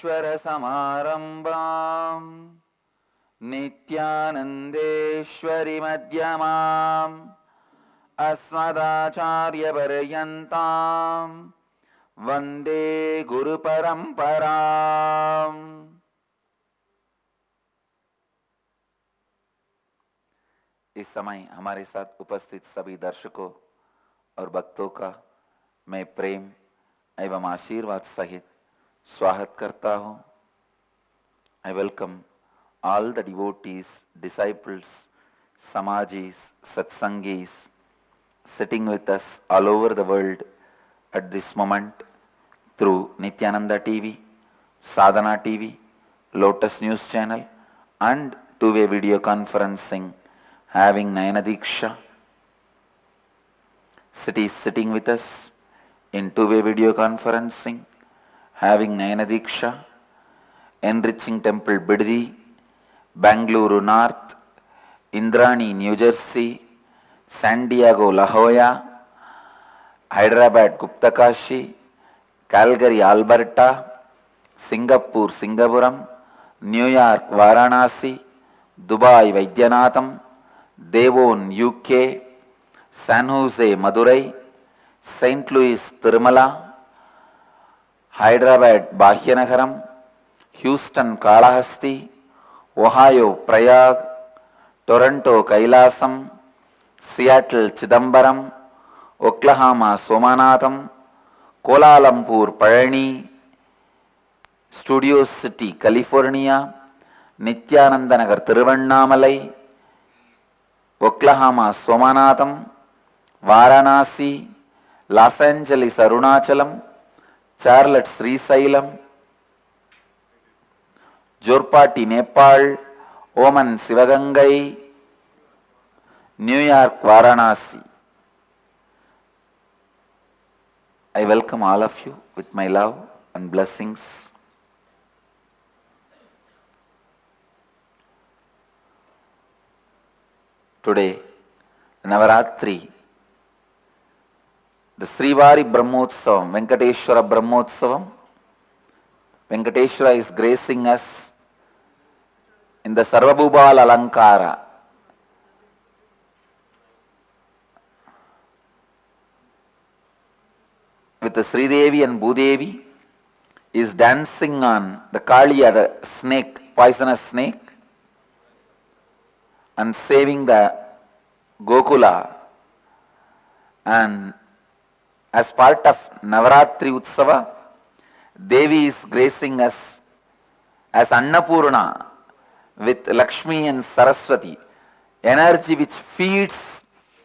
Venkateshwara Nithyanandeshwari Madhyamam Asmadacharya Paryantam Vande Guru Paramparam. इस समय हमारे साथ उपस्थित सभी दर्शकों और भक्तों का मैं प्रेम एवं आशीर्वाद सहित स्वागत करता हूँ. I welcome all the devotees, disciples, samajis, satsangis sitting with us all over the world at this moment through Nithyananda TV, Sadhana TV, Lotus News Channel and two-way video conferencing having Nayana Diksha. Cities sitting with us in two-way video conferencing having Nayana Diksha. Enriching Temple Biddi, Bangalore North, Indrani New Jersey, San Diego La Jolla, Hyderabad Guptakashi, Calgary Alberta, Singapore Singapuram, New York Varanasi, Dubai Vaidyanatham, Devon UK, San Jose Madurai, St. Louis Tirumala, Hyderabad Bhagyanagaram, Houston Kalahasti, Ohio Prayag, Toronto Kailasam, Seattle Chidambaram, Oklahoma Somanatham, Kuala Lumpur Parani, Studio City California, Nithyananda Nagar Tiruvannamalai, Oklahoma Somanatham, Varanasi, Los Angeles Arunachalam, Charlotte Srisailam, Jorpati Nepal, Oman Sivagangai, New York Varanasi. I welcome all of you with my love and blessings. Today, Navaratri, the Srivari Brahmotsava, Venkateshwara Brahmotsava. Venkateshwara is gracing us in the Sarva Bhoopala Alankara. With the Sridevi and Bhoodevi is dancing on the Kaaliya, the snake, poisonous snake, and saving the Gokula. And as part of Navaratri Utsava, Devi is gracing us as Annapoorna with Lakshmi and Saraswathi, energy which feeds,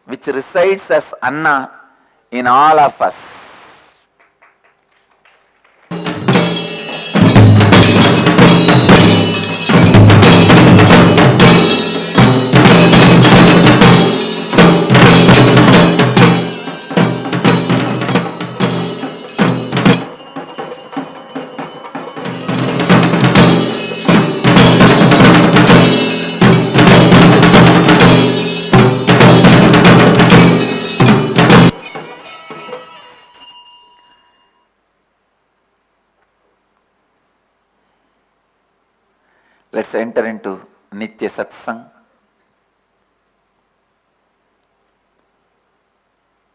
which resides as Anna in all of us. Let's enter into Nitya Satsang.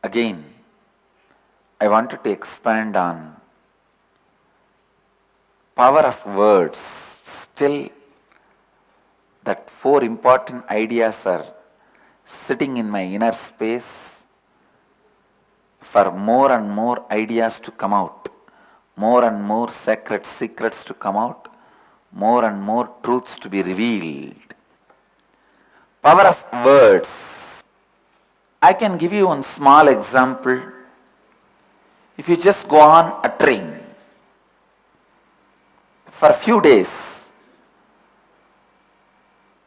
Again, I wanted to expand on power of words. Still, that four important ideas are sitting in my inner space for more and more ideas to come out, more and more sacred secrets to come out, more and more truths to be revealed. Power of words. I can give you one small example. If you just go on uttering for a few days,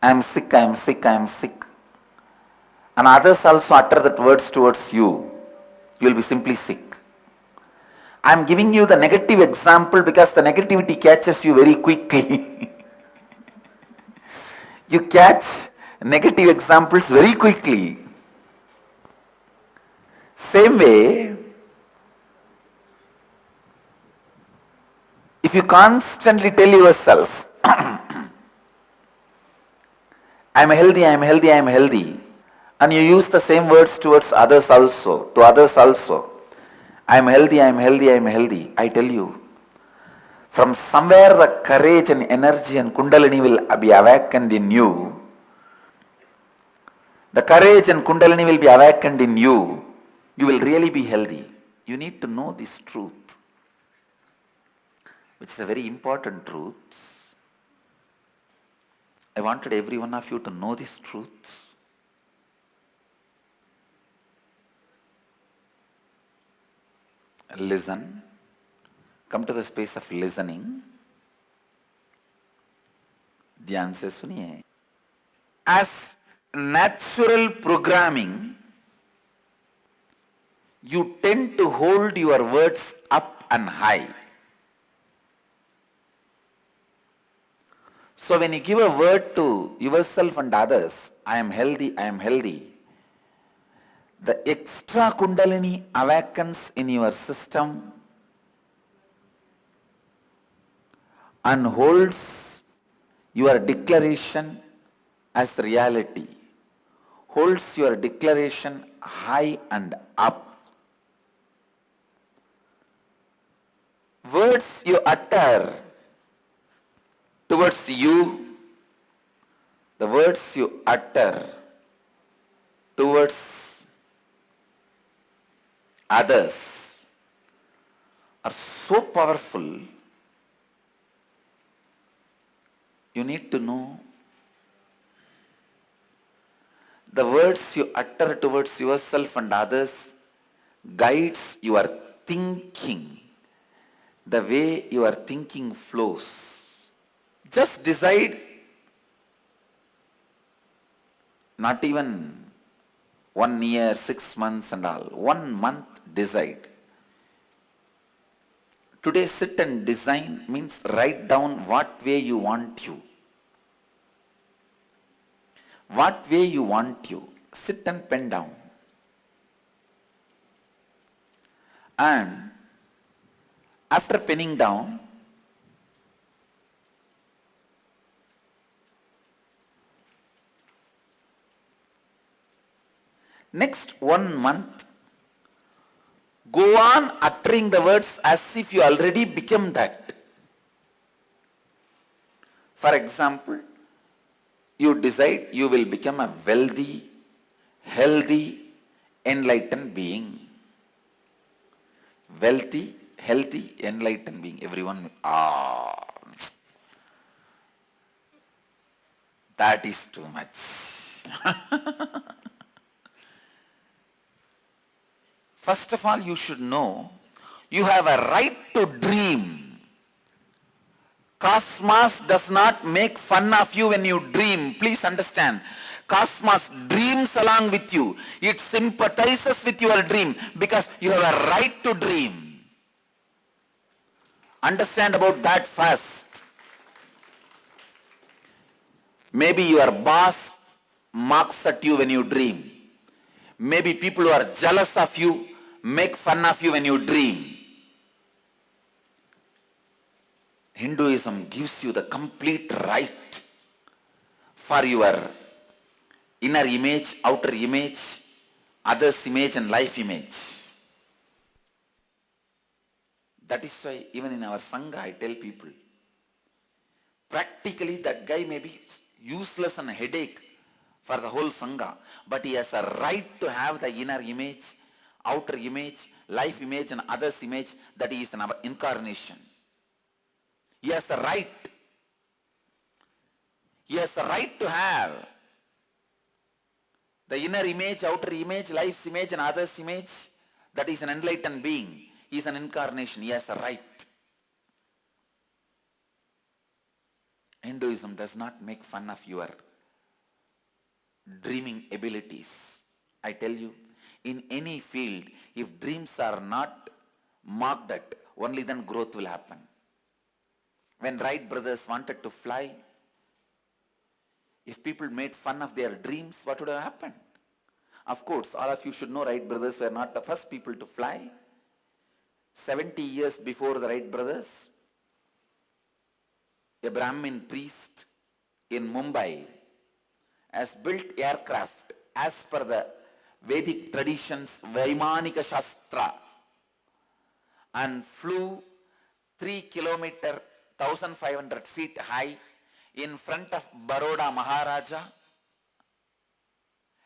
I am sick, I am sick, I am sick, and others also utter that words towards you, you will be simply sick. I am giving you the negative example because the negativity catches you very quickly. You catch negative examples very quickly. Same way, if you constantly tell yourself, I'm healthy, I'm healthy, I'm healthy, and you use the same words towards others also, to others also, I'm healthy, I'm healthy, I'm healthy, I tell you, from somewhere the courage and energy and kundalini will be awakened in you. The courage and kundalini will be awakened in you. You will really be healthy. You need to know this truth, which is a very important truth. I wanted every one of you to know this truth. Listen. Come to the space of listening. ध्यान से सुनिए. As natural programming, you tend to hold your words up and high. So when you give a word to yourself and others, I am healthy, the extra kundalini awakens in your system and holds your declaration as reality, holds your declaration high and up. Words you utter towards you, the words you utter towards others are so powerful. You need to know the words you utter towards yourself and others guides your thinking, the way your thinking flows. Just decide, not even 1 year, 6 months and all, 1 month decide. Today sit and design means write down what way you want you. What way you want you. Sit and pen down. And after penning down, next 1 month, go on uttering the words as if you already become that. For example, you decide you will become a wealthy, healthy, enlightened being. Wealthy, healthy, enlightened being. Everyone, that is too much. First of all, you should know you have a right to dream. Cosmos does not make fun of you when you dream. Please understand. Cosmos dreams along with you. It sympathizes with your dream because you have a right to dream. Understand about that first. Maybe your boss mocks at you when you dream. Maybe people who are jealous of you make fun of you when you dream. Hinduism gives you the complete right for your inner image, outer image, others' image and life image. That is why even in our Sangha I tell people, practically that guy may be useless and a headache for the whole Sangha, but he has a right to have the inner image, outer image, life image and others' image that he is an incarnation. He has the right. He has the right to have the inner image, outer image, life's image and others' image that is an enlightened being. He is an incarnation. He has the right. Hinduism does not make fun of your dreaming abilities. I tell you, in any field, if dreams are not mocked at, only then growth will happen. When Wright brothers wanted to fly, if people made fun of their dreams, what would have happened? Of course, all of you should know Wright brothers were not the first people to fly. 70 years before the Wright brothers, a Brahmin priest in Mumbai, has built aircraft as per the Vedic traditions, Vaimanika Shastra, and flew 3 kilometer, 1,500 feet high in front of Baroda Maharaja,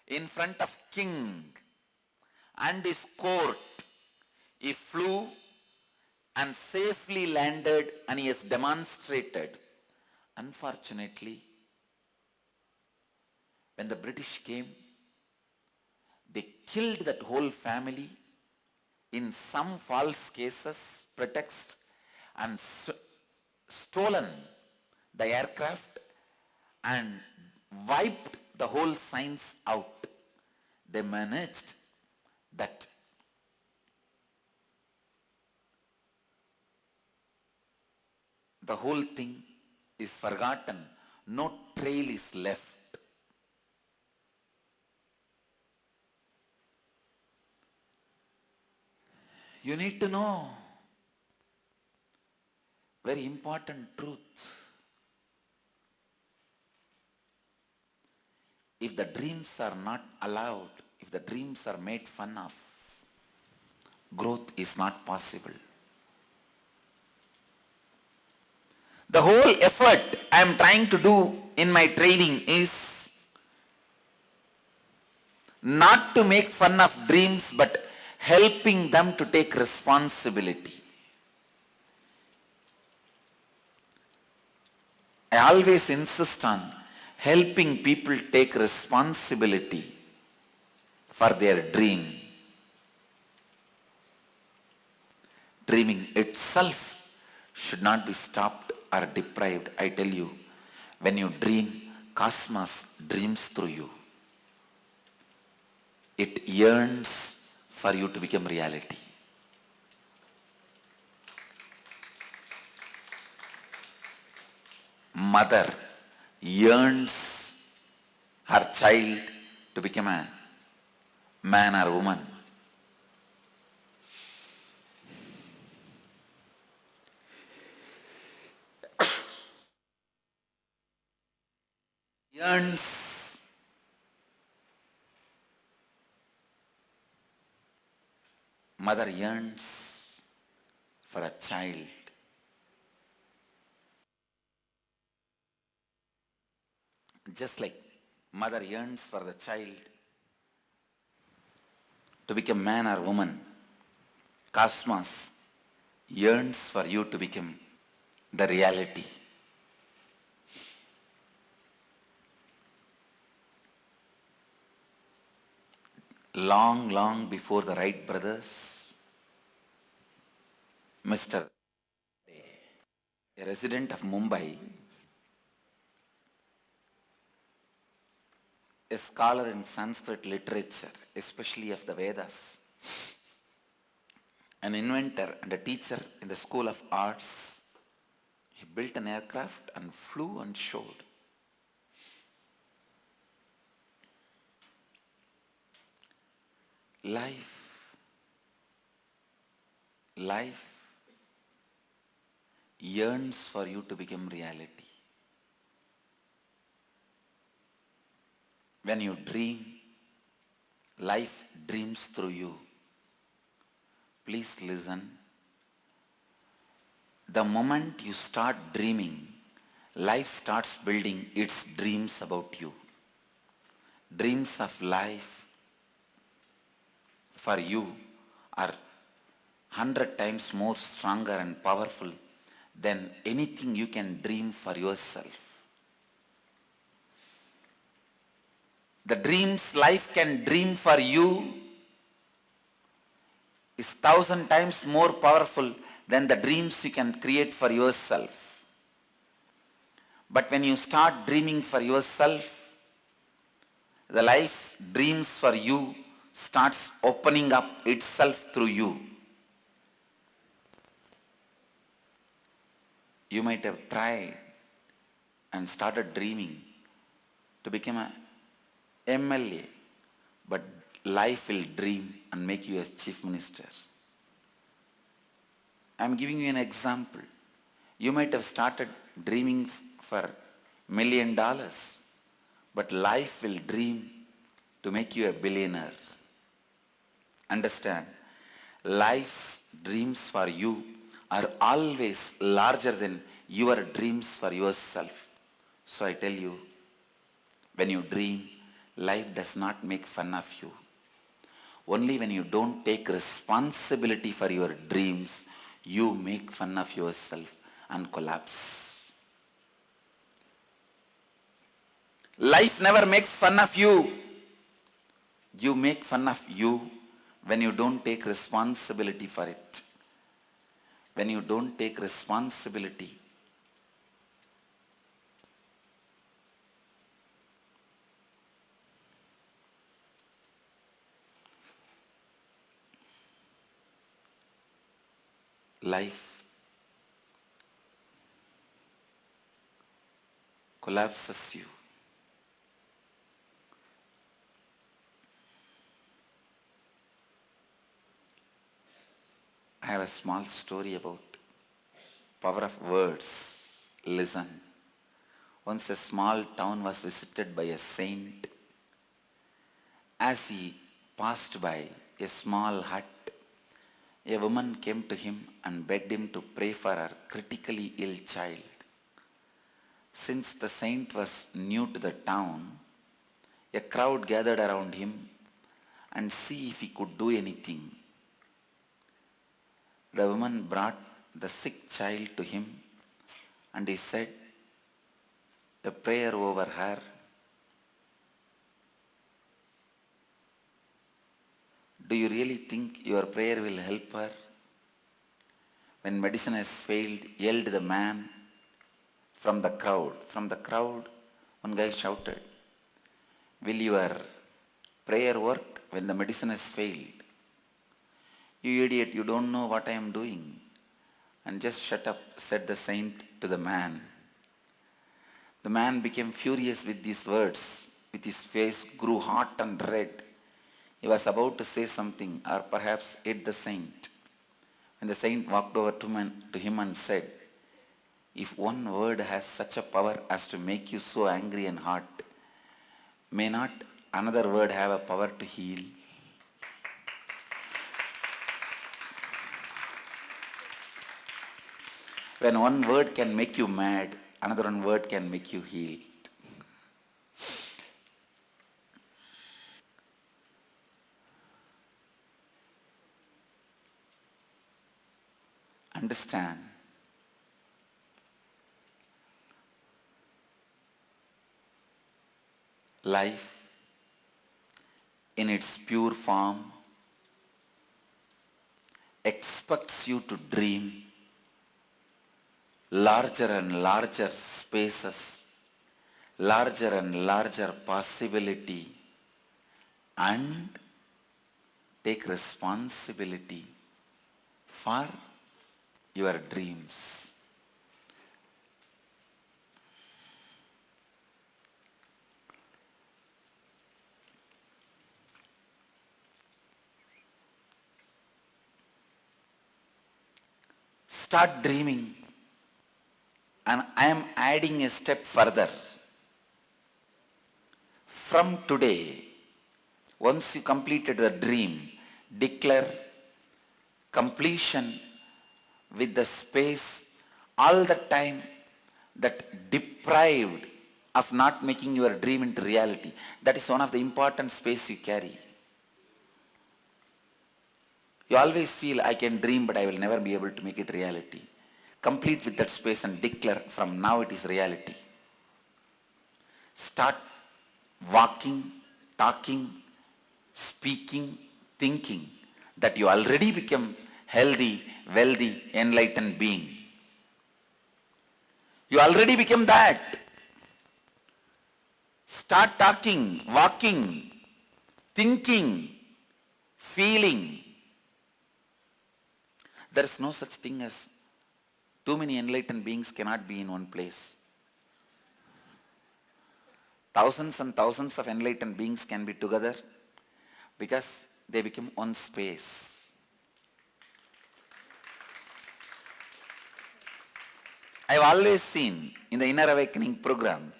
in front of king and his court. He flew and safely landed, and he has demonstrated. Unfortunately, when the British came, they killed that whole family in some false cases, pretext, and stolen the aircraft and wiped the whole science out. They managed that the whole thing is forgotten. No trail is left. You need to know very important truth. If the dreams are not allowed, if the dreams are made fun of, growth is not possible. The whole effort I am trying to do in my training is not to make fun of dreams, but helping them to take responsibility. I always insist on helping people take responsibility for their dream. Dreaming itself should not be stopped or deprived. I tell you, when you dream, cosmos dreams through you. It yearns for you to become reality. Mother yearns her child to become a man or woman. Mother yearns for a child. Just like mother yearns for the child to become man or woman, cosmos yearns for you to become the reality. Long before the Wright brothers, Mr. a resident of Mumbai, a scholar in Sanskrit literature, especially of the Vedas, an inventor and a teacher in the School of Arts, he built an aircraft and flew and showed. Life yearns for you to become reality. When you dream, life dreams through you. Please listen. The moment you start dreaming, life starts building its dreams about you. Dreams of life for you are 100 times more stronger and powerful than anything you can dream for yourself. The dreams life can dream for you is 1,000 times more powerful than the dreams you can create for yourself. But when you start dreaming for yourself, the life dreams for you starts opening up itself through you. You might have tried and started dreaming to become a MLA, but life will dream and make you a chief minister. I am giving you an example. You might have started dreaming for $1,000,000, but life will dream to make you a billionaire. Understand, life's dreams for you are always larger than your dreams for yourself. So I tell you, when you dream, life does not make fun of you. Only when you don't take responsibility for your dreams, you make fun of yourself and collapse. Life never makes fun of you. You make fun of you when you don't take responsibility for it. When you don't take responsibility. Life collapses you. I have a small story about power of words. Listen. Once a small town was visited by a saint. As he passed by a small hut, a woman came to him and begged him to pray for her critically ill child. Since the saint was new to the town, a crowd gathered around him and see if he could do anything. The woman brought the sick child to him and he said a prayer over her. Do you really think your prayer will help her? When medicine has failed, yelled the man from the crowd. From the crowd, one guy shouted, will your prayer work when the medicine has failed? You idiot, you don't know what I am doing. And just shut up, said the saint to the man. The man became furious with these words. With his face grew hot and red. He was about to say something, or perhaps hit the saint. When the saint walked over to him and said, if one word has such a power as to make you so angry and hot, may not another word have a power to heal? When one word can make you mad, another one word can make you healed. Understand, life in its pure form expects you to dream larger and larger spaces, larger and larger possibility, and take responsibility for your dreams. Start dreaming. And I am adding a step further. From today, once you completed the dream, declare completion with the space all the time that deprived of not making your dream into reality. That is one of the important space you carry. You always feel I can dream but I will never be able to make it reality. Complete with that space and declare from now it is reality. Start walking, talking, speaking, thinking that you already become healthy, wealthy, enlightened being. You already became that. Start talking, walking, thinking, feeling. There is no such thing as too many enlightened beings cannot be in one place. Thousands and thousands of enlightened beings can be together because they become one space. I've always seen in the Inner Awakening program,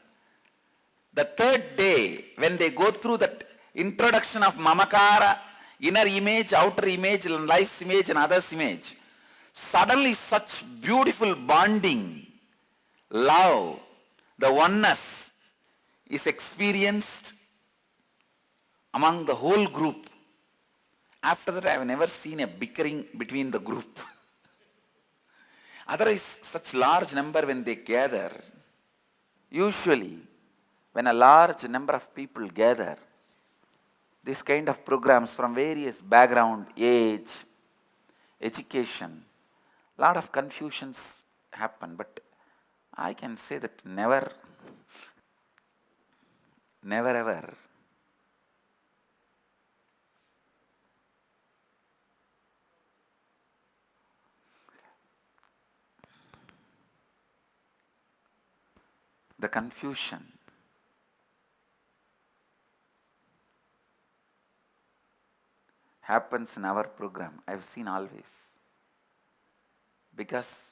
the third day, when they go through that introduction of Mamakara, inner image, outer image, and life's image and others' image, suddenly such beautiful bonding, love, the oneness is experienced among the whole group. After that, I have never seen a bickering between the group. Otherwise, such large number when they gather, usually when a large number of people gather, this kind of programs from various background, age, education, lot of confusions happen. But I can say that never ever the confusion happens in our program. I've seen always. Because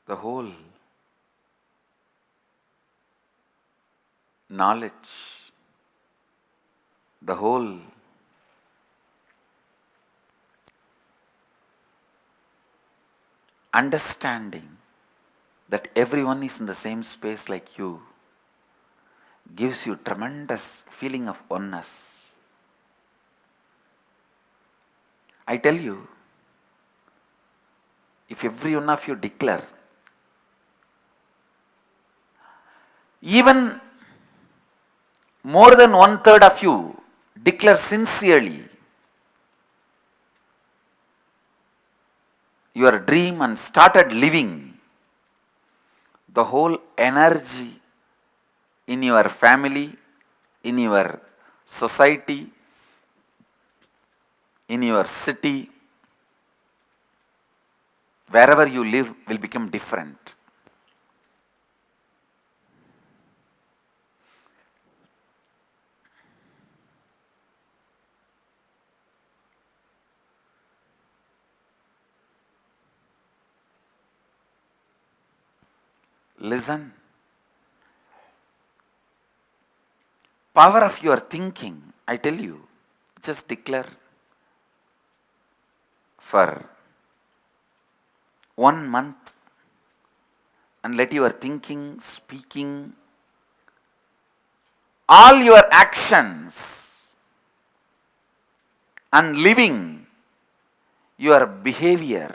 the whole knowledge, the whole understanding that everyone is in the same space like you gives you tremendous feeling of oneness. I tell you, if every one of you declare, even more than 1/3 of you declare sincerely your dream and started living, the whole energy in your family, in your society, in your city, wherever you live will become different. Listen. Power of your thinking, I tell you, just declare for 1 month and let your thinking, speaking, all your actions and living, your behavior,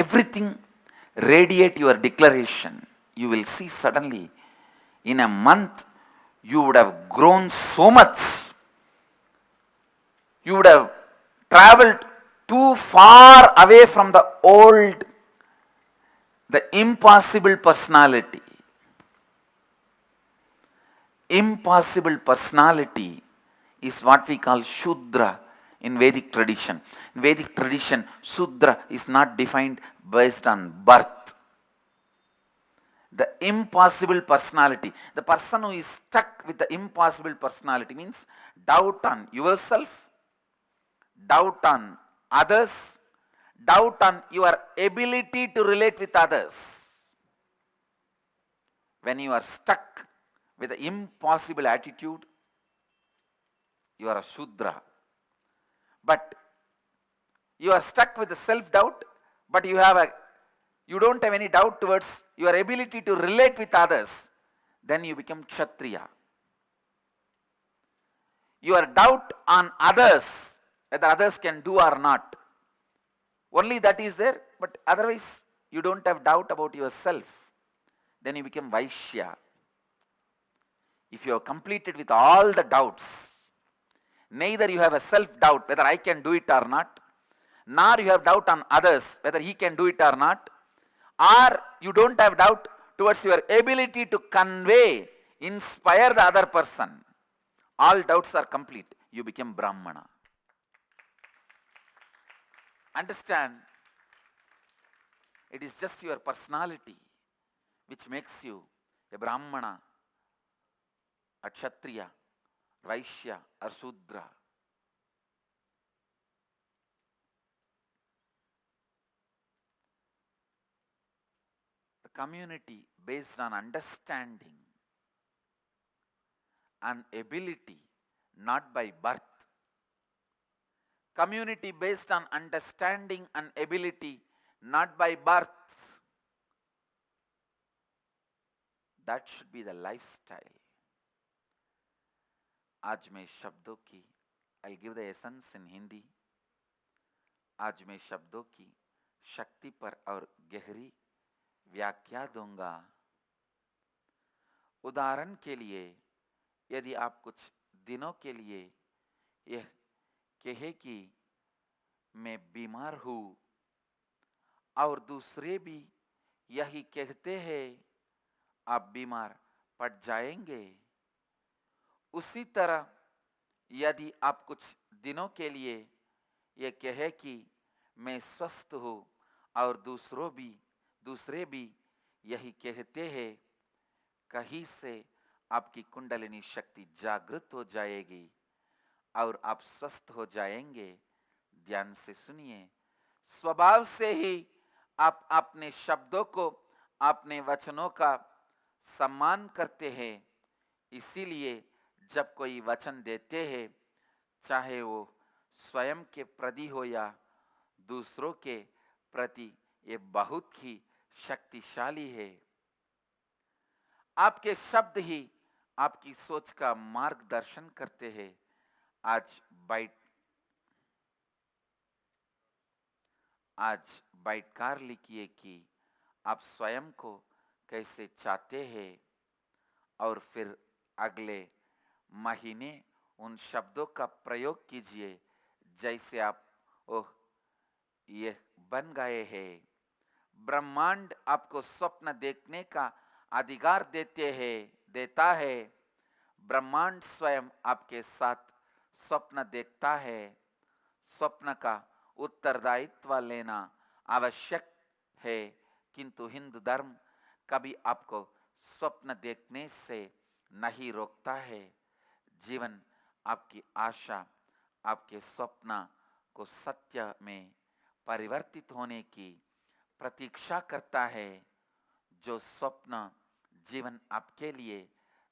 everything radiate your declaration. You will see suddenly in a month you would have grown so much. You would have traveled too far away from the old, the impossible personality. Impossible personality is what we call Shudra in Vedic tradition. In Vedic tradition, Shudra is not defined based on birth. The impossible personality, the person who is stuck with the impossible personality means doubt on yourself, doubt on others, doubt on your ability to relate with others. When you are stuck with the impossible attitude, you are a Shudra. But you are stuck with the self-doubt, but you don't have any doubt towards your ability to relate with others, then you become Kshatriya. Your doubt on others, whether others can do or not, only that is there, but otherwise you don't have doubt about yourself, then you become Vaishya. If you have completed with all the doubts, neither you have a self-doubt whether I can do it or not, nor you have doubt on others whether he can do it or not, or you don't have doubt towards your ability to convey inspire the other person, all doubts are complete. You become Brahmana. Understand? It is just your personality which makes you a Brahmana, a Kshatriya, Vaishya or Sudra. The community based on understanding and ability, not by birth. Community based on understanding and ability, not by birth. That should be the lifestyle. आज मैं शब्दों की, I'll give the essence in Hindi. आज मैं शब्दों की शक्ति पर और गहरी व्याख्या दूंगा. उदाहरण के लिए, यदि आप कुछ दिनों के लिए यह कहे कि मैं बीमार हूं और दूसरे भी यही कहते हैं आप बीमार पड़ जाएंगे, उसी तरह यदि आप कुछ दिनों के लिए यह कहे कि मैं स्वस्थ हूं और दूसरे भी यही कहते हैं, कहीं से आपकी कुंडलिनी शक्ति जागृत हो जाएगी और आप स्वस्थ हो जाएंगे. ध्यान से सुनिए. स्वभाव से ही आप अपने शब्दों को, अपने वचनों का सम्मान करते हैं. इसीलिए जब कोई वचन देते हैं, चाहे वो स्वयं के प्रति हो या दूसरों के प्रति, ये बहुत ही शक्तिशाली है. आपके शब्द ही आपकी सोच का मार्गदर्शन करते हैं. आज बैठकर लिखिए कि आप स्वयं को कैसे चाहते हैं और फिर अगले महीने उन शब्दों का प्रयोग कीजिए जैसे आप ये बन गए हैं. ब्रह्मांड आपको स्वप्न देखने का अधिकार देता है. ब्रह्मांड स्वयं आपके साथ स्वप्न देखता है. स्वप्न का उत्तरदायित्व लेना आवश्यक है, किंतु हिंदू धर्म कभी आपको स्वप्न देखने से नहीं रोकता है. जीवन आपकी आशा, आपके स्वप्न को सत्य में परिवर्तित होने की प्रतीक्षा करता है. जो स्वप्न जीवन आपके लिए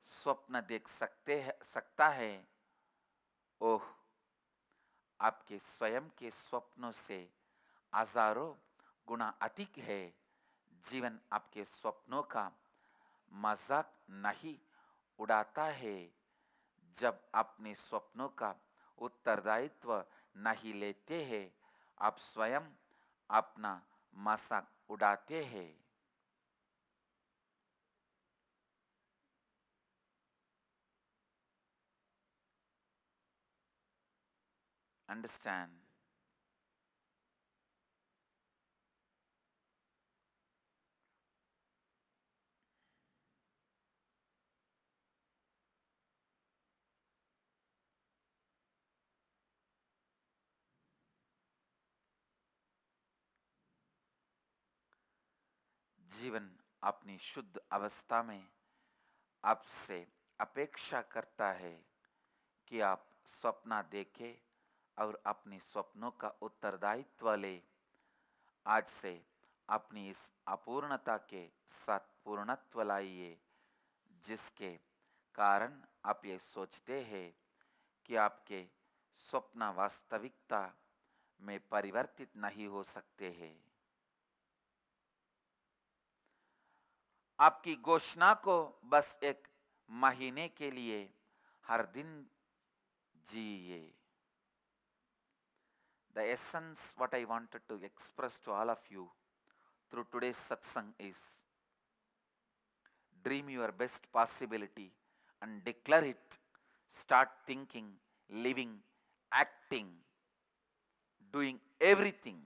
स्वप्न देख सकता है, ओह, आपके स्वयं के स्वप्नों से हजारों गुना अधिक है. जीवन आपके स्वप्नों का मजाक नहीं उड़ाता है. जब अपने स्वप्नों का उत्तरदायित्व नहीं लेते हैं, आप स्वयं अपना मजाक उड़ाते हैं. Understand? जीवन अपनी शुद्ध अवस्था में आपसे अपेक्षा करता है कि आप स्वप्न देखें और अपने स्वप्नों का उत्तरदायित्व ले. आज से अपनी इस अपूर्णता के साथ पूर्णत्व लाइए, जिसके कारण आप ये सोचते हैं कि आपके स्वप्न वास्तविकता में परिवर्तित नहीं हो सकते हैं. आपकी घोषणा को बस एक महीने के लिए हर दिन जिए. The essence what I wanted to express to all of you through today's satsang is, dream your best possibility and declare it. Start thinking, living, acting, doing everything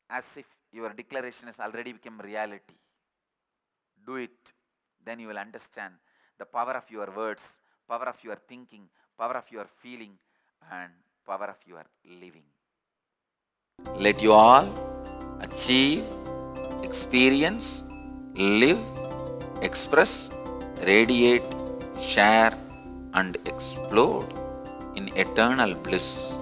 as if your declaration has already become reality. Do it. then you will understand the power of your words, power of your thinking, power of your feeling, and power of your living. Let you all achieve, experience, live, express, radiate, share, and explode in eternal bliss.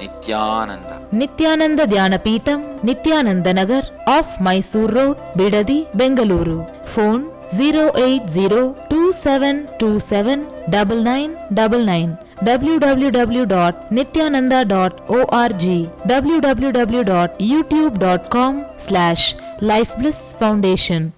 Nithyananda. Nithyananda Dhyanapitham, Nithyananda Nagar, off Mysore Road, Bidadi, Bengaluru. Phone 08027279999. www.nithyananda.org. www.youtube.com/Life Bliss Foundation.